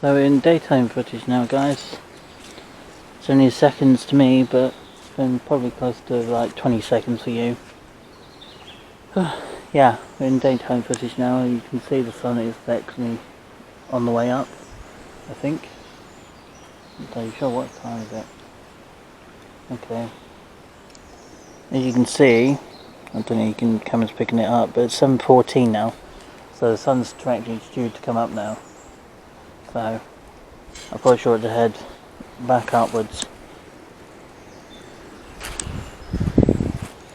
So we're in daytime footage now, guys. It's only seconds to me, but it's been probably close to like 20 seconds for you. Yeah, we're in daytime footage now, and you can see the sun is actually on the way up, I think. Are you sure what time is it? Okay. As you can see, I don't know if the camera's picking it up, but it's 7:14 now. So the sun's directly due to come up now. So I'm probably sure to head back upwards.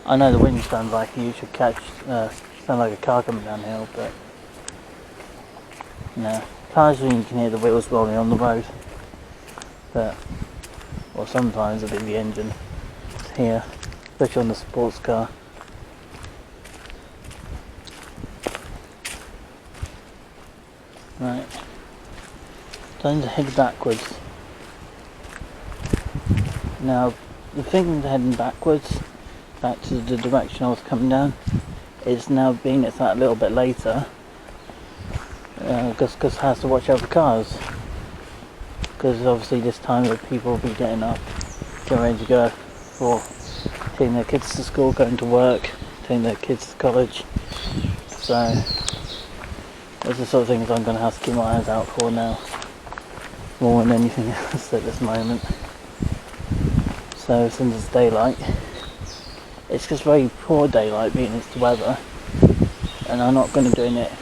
I know the wind sounds like you should sound like a car coming downhill, but no. Occasionally you can hear the wheels rolling on the road, or sometimes a bit of the engine here, especially on the sports car. Right, time to head backwards. Now, the thing to heading backwards, back to the direction I was coming down, is now being it's that little bit later, Gus has to watch out for cars, because obviously this time the people will be getting up, getting ready to go for taking their kids to school, going to work, taking their kids to college. So those are the sort of things I'm going to have to keep my eyes out for now, more than anything else at this moment. So since it's daylight, it's just very poor daylight being it's the weather, and I'm not going to be doing it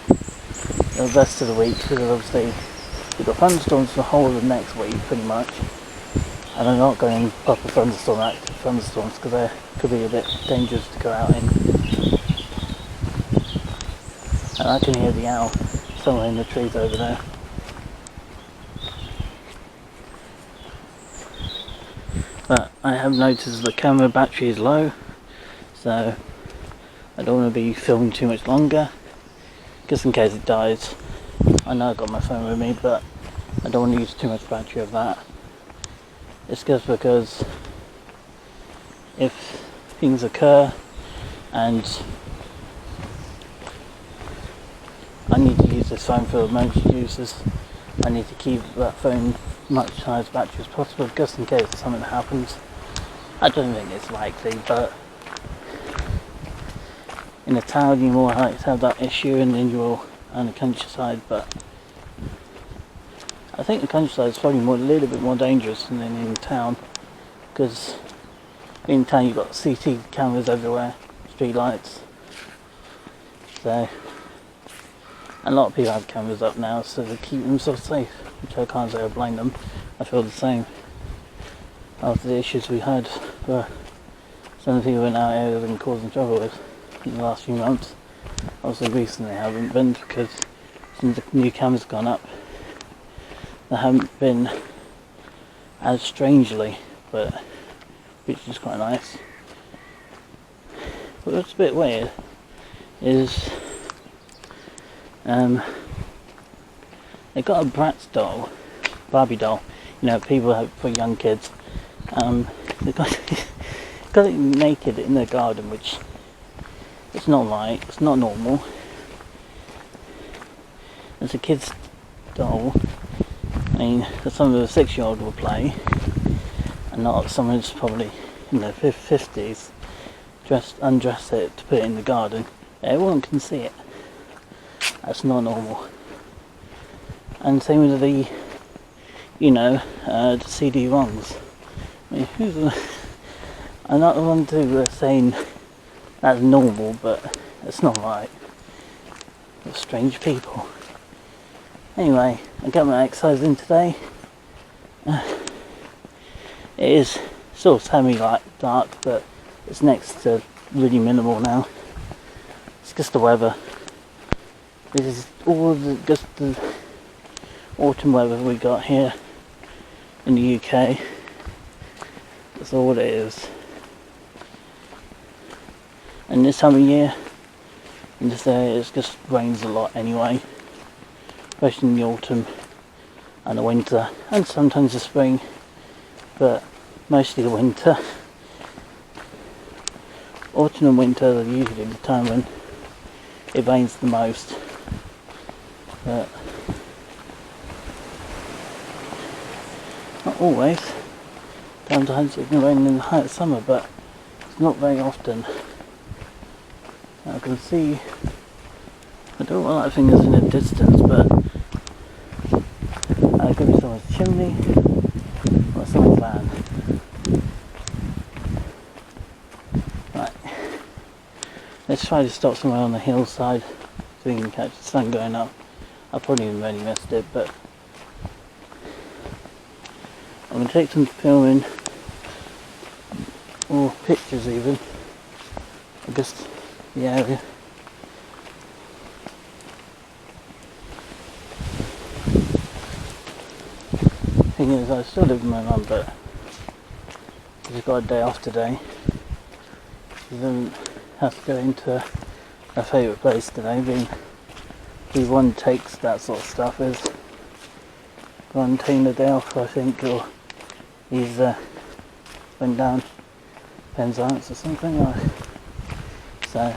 the rest of the week because obviously we've got thunderstorms for the whole of the next week pretty much, and I'm not going proper active thunderstorms because they could be a bit dangerous to go out in. And I can hear the owl somewhere in the trees over there. But I have noticed the camera battery is low, so I don't want to be filming too much longer, just in case it dies. I know I've got my phone with me, but I don't want to use too much battery of that. It's just because if things occur and I need to use this phone for emergency uses, I need to keep that phone much higher battery as possible, just in case something happens. I don't think it's likely, but in a town you more likely to have that issue than you will on the countryside. But I think the countryside is probably a little bit more dangerous than in town, because in town you've got CCTV cameras everywhere, street lights, so a lot of people have cameras up now, so they keep themselves safe, which I can't say I blame them. I feel the same after the issues we had where some people went out areas and causing trouble with in the last few months. Obviously recently haven't been, because since the new cameras gone up they haven't been as strangely, but which is quite nice. But what's a bit weird is they got a Bratz doll, Barbie doll, you know, people have for young kids. They got it naked in their garden, which it's not right, it's not normal. It's a kid's doll. I mean, some of a 6-year-old will play, and not someone who's probably in their 50s undress it to put it in the garden. Everyone can see it. That's not normal. And same with the, the CD-ROMs. I mean, I'm not the one to saying that's normal, but it's not right. They're strange people. Anyway, I got my exercise in today. It is sort of semi-dark, but it's next to really minimal now. It's just the weather. This is just the autumn weather we got here in the UK. That's all it is. And this time of year, in this area, it just rains a lot anyway, especially in the autumn and the winter, and sometimes the spring, but mostly the winter. Autumn and winter are usually the time when it rains the most. But always. Sometimes it can rain in the height of summer, but it's not very often. I can see, I don't know what that thing is in the distance, but it could be someone's chimney or someone's van. Right, let's try to stop somewhere on the hillside so we can catch the sun going up. I probably even already missed it, but I'm going to take some filming or pictures even of just the area. Thing is, I still live with my mum, but she's got a day off today. She doesn't have to go into her favourite place today, being who one takes that sort of stuff is one taking the day off, I think, or he's went down Penzance or something like. So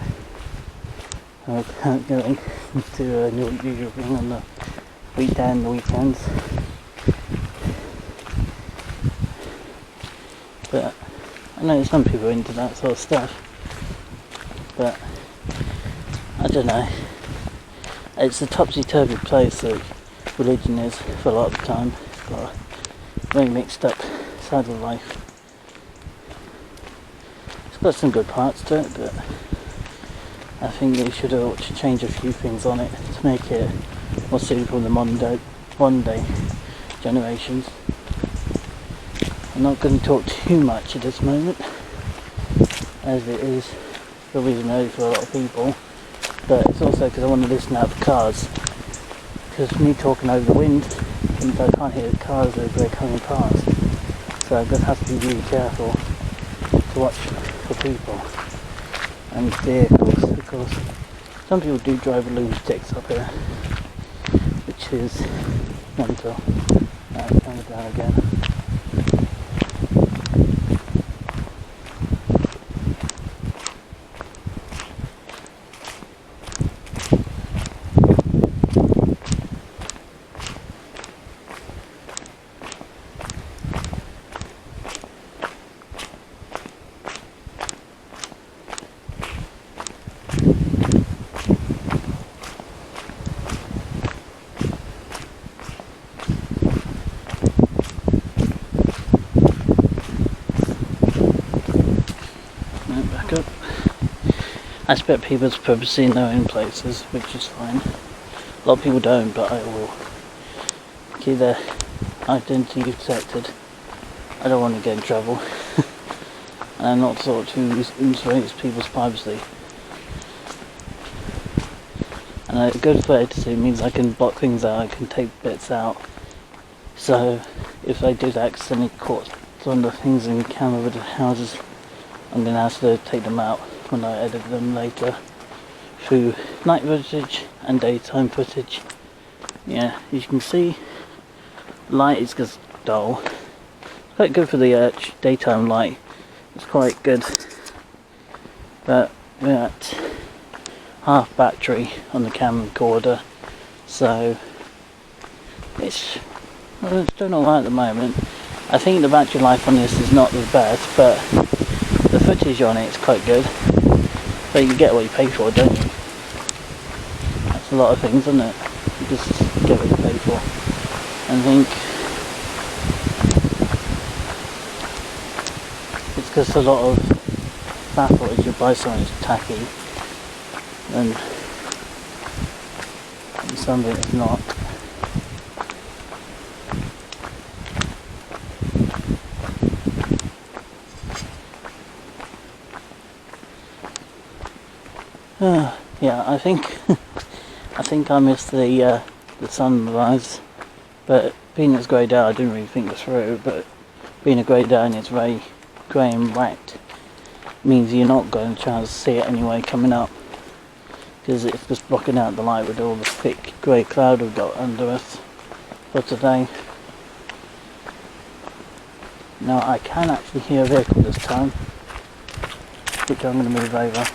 I'm going to a new usual thing on the weekday and the weekends. But I know some people are into that sort of stuff, but I don't know. It's a topsy-turvy place that religion is for a lot of the time. It's got a very mixed up side of life. It's got some good parts to it, but I think they should have to change a few things on it to make it more suitable for the modern day generations. I'm not going to talk too much at this moment, as it is still reasonably early for a lot of people, but it's also because I want to listen out for cars, because me talking over the wind means I can't hear the cars as they're coming past, so I'm going to have to be really careful to watch for people and vehicles, because some people do drive lunatics up here, which is mental. Right, coming down again. Back up. I expect people's privacy in their own places, which is fine. A lot of people don't, but I will keep their identity protected. I don't want to get in trouble. And I'm not sort to influence people's privacy. And a good way to do means I can block things out, I can take bits out. So if I did accidentally caught some of the things in camera with the houses, I'm going to have to take them out when I edit them later through night footage and daytime footage. Yeah, you can see light is just dull. Quite good for the daytime light. It's quite good. But we're at half battery on the camcorder, so it's doing alright at the moment. I think the battery life on this is not the best, but the footage on it is quite good. But you get what you pay for, don't you? That's a lot of things, isn't it? You just get what you pay for. And I think it's because a lot of that footage you buy something that's tacky, and some of it is not. Yeah, I think I missed the sunrise, but being it's grey day, I didn't really think this through. But being a grey day and it's very grey and wet means you're not going to chance to see it anyway coming up, because it's just blocking out the light with all the thick grey cloud we've got under us for today. Now I can actually hear a vehicle this time, which I'm going to move over.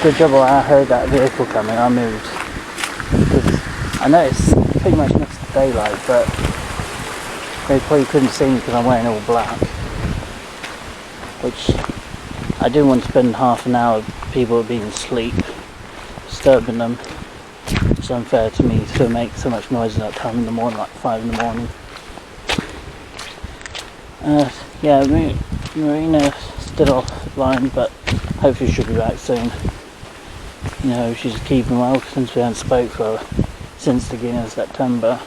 good job when I heard that vehicle coming, I moved. Because I know it's pretty much next to daylight, but they probably couldn't see me because I'm wearing all black. Which I didn't want to spend half an hour people being asleep, disturbing them. It's unfair to me to make so much noise at that time in the morning, like 5 in the morning. Yeah, Marina's still offline, but hopefully she'll be back soon. You know, she's keeping well since we haven't spoke since the beginning of September.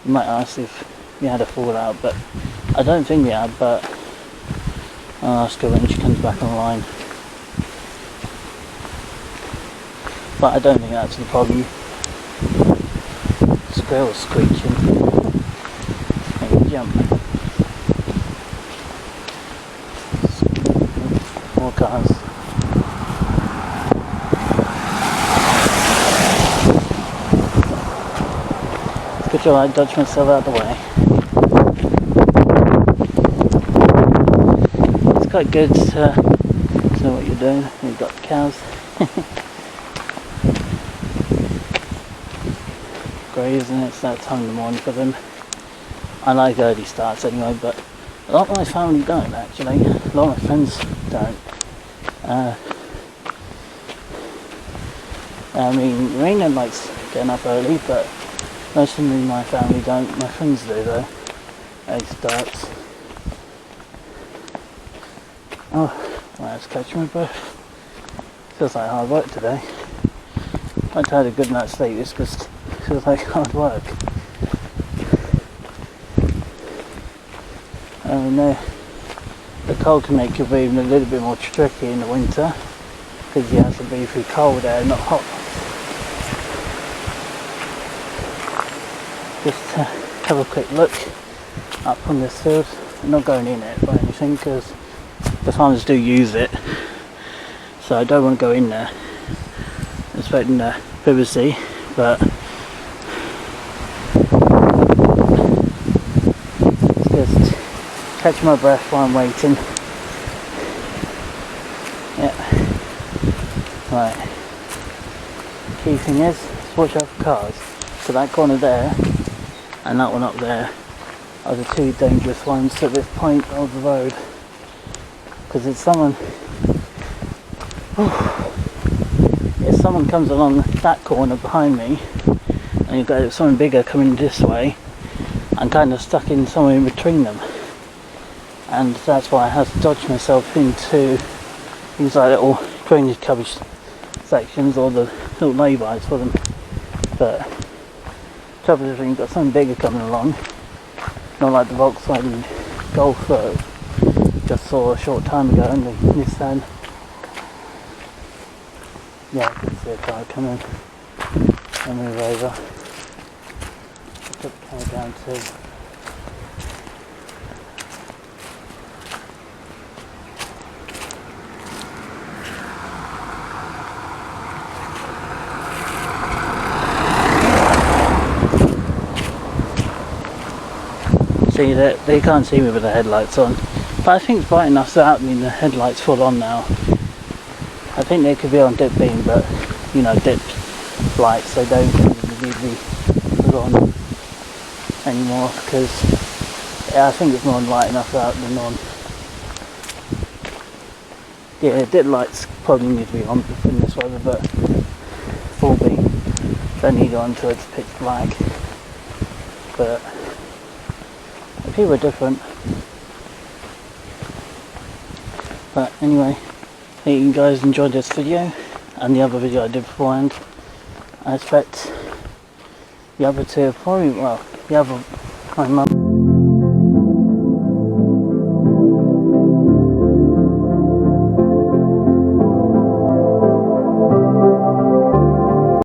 You might ask if we had a fallout, but I don't think we had, but I'll ask her when she comes back online. But I don't think that's the problem. Squirrel screeching. Make me jump. More cars. It's good job I dodged myself out of the way. It's quite good to know what you're doing. You've got the cows. Grazing, it's that time in the morning for them. I like early starts anyway, but a lot of my family don't actually. A lot of my friends don't. I mean, Marina likes getting up early, but most of my family don't. My friends do though. Early starts. Oh, I was catching my breath. Feels like hard work today. I've had a good night's sleep, it's just feels like hard work. I know the cold can make your breathing a little bit more tricky in the winter because you have to breathe through cold air, not hot. Just have a quick look up on this field. I'm not going in it by anything because the farmers do use it, so I don't want to go in there expecting privacy, but just catch my breath while I'm waiting. Yeah. Right. Key thing is, watch out for cars. So that corner there and that one up there are the two dangerous ones at this point of the road. Because if someone comes along that corner behind me and you've got someone bigger coming this way, I'm kind of stuck in somewhere in between them, and that's why I have to dodge myself into these like little drainage cabbage sections or the little lay-bys for them. But the trouble is when you've got something bigger coming along, not like the Volkswagen Golf that I just saw a short time ago and the Nissan. Yeah, I can see a car coming. I'll move over. I'll put the camera down too. See that they can't see me with the headlights on, but I think it's bright enough so I mean the headlights full on now. I think they could be on dip beam, but you know, dip lights they don't usually put on anymore because yeah, I think it's more light enough out than on. Yeah, dip lights probably need to be on in this weather, but full beam don't need it on until it's pitch black. But people are different. But anyway, I hope you guys enjoyed this video and the other video I did beforehand. I expect the other two probably, well, the other, my mum